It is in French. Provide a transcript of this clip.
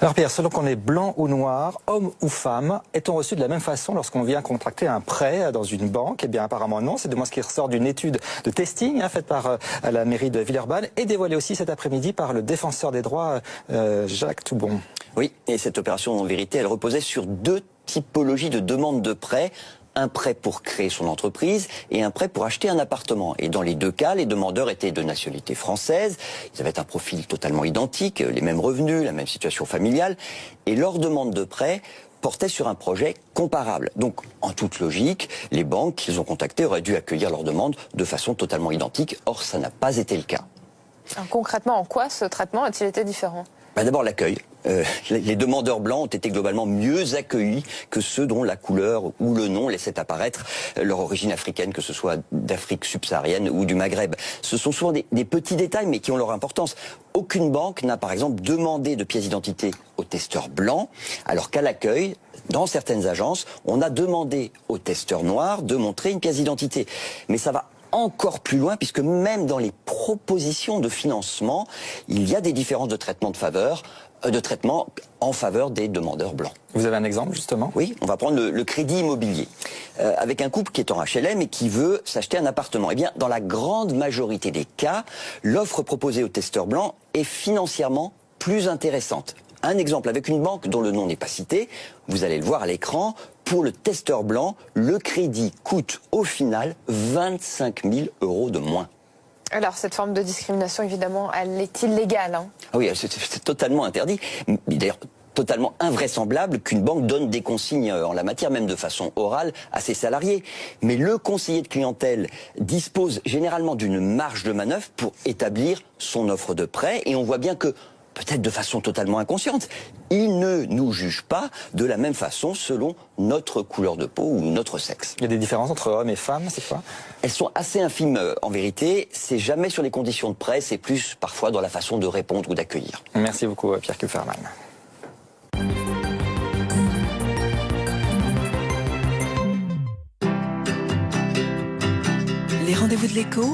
Alors Pierre, selon qu'on est blanc ou noir, homme ou femme, est-on reçu de la même façon lorsqu'on vient contracter un prêt dans une banque? Eh bien apparemment non, c'est de moi ce qui ressort d'une étude de testing faite par la mairie de Villeurbanne et dévoilée aussi cet après-midi par le défenseur des droits Jacques Toubon. Oui, et cette opération en vérité, elle reposait sur deux typologies de demandes de prêt. Un prêt pour créer son entreprise et un prêt pour acheter un appartement. Et dans les deux cas, les demandeurs étaient de nationalité française, ils avaient un profil totalement identique, les mêmes revenus, la même situation familiale, et leur demande de prêt portait sur un projet comparable. Donc, en toute logique, les banques qu'ils ont contactées auraient dû accueillir leur demande de façon totalement identique. Or, ça n'a pas été le cas. Alors, concrètement, en quoi ce traitement a-t-il été différent ? D'abord, l'accueil. Les demandeurs blancs ont été globalement mieux accueillis que ceux dont la couleur ou le nom laissaient apparaître leur origine africaine, que ce soit d'Afrique subsaharienne ou du Maghreb. Ce sont souvent des petits détails, mais qui ont leur importance. Aucune banque n'a, par exemple, demandé de pièce d'identité aux testeurs blancs, alors qu'à l'accueil, dans certaines agences, on a demandé aux testeurs noirs de montrer une pièce d'identité. Mais ça va encore plus loin, puisque même dans les propositions de financement, il y a des différences de traitement de traitement en faveur des demandeurs blancs. Vous avez un exemple, justement? Oui, on va prendre le crédit immobilier. Avec un couple qui est en HLM et qui veut s'acheter un appartement. Eh bien, dans la grande majorité des cas, l'offre proposée aux testeurs blancs est financièrement plus intéressante. Un exemple avec une banque dont le nom n'est pas cité, vous allez le voir à l'écran, pour le testeur blanc, le crédit coûte au final 25 000 € de moins. Alors, cette forme de discrimination, évidemment, elle est illégale. Ah oui, c'est totalement interdit. D'ailleurs, totalement invraisemblable qu'une banque donne des consignes en la matière, même de façon orale, à ses salariés. Mais le conseiller de clientèle dispose généralement d'une marge de manœuvre pour établir son offre de prêt. Et on voit bien que, peut-être de façon totalement inconsciente, il ne nous juge pas de la même façon selon notre couleur de peau ou notre sexe. Il y a des différences entre hommes et femmes, c'est quoi? Elles sont assez infimes en vérité. C'est jamais sur les conditions de prêt, c'est plus parfois dans la façon de répondre ou d'accueillir. Merci beaucoup Pierre Kupferman. Les rendez-vous de l'écho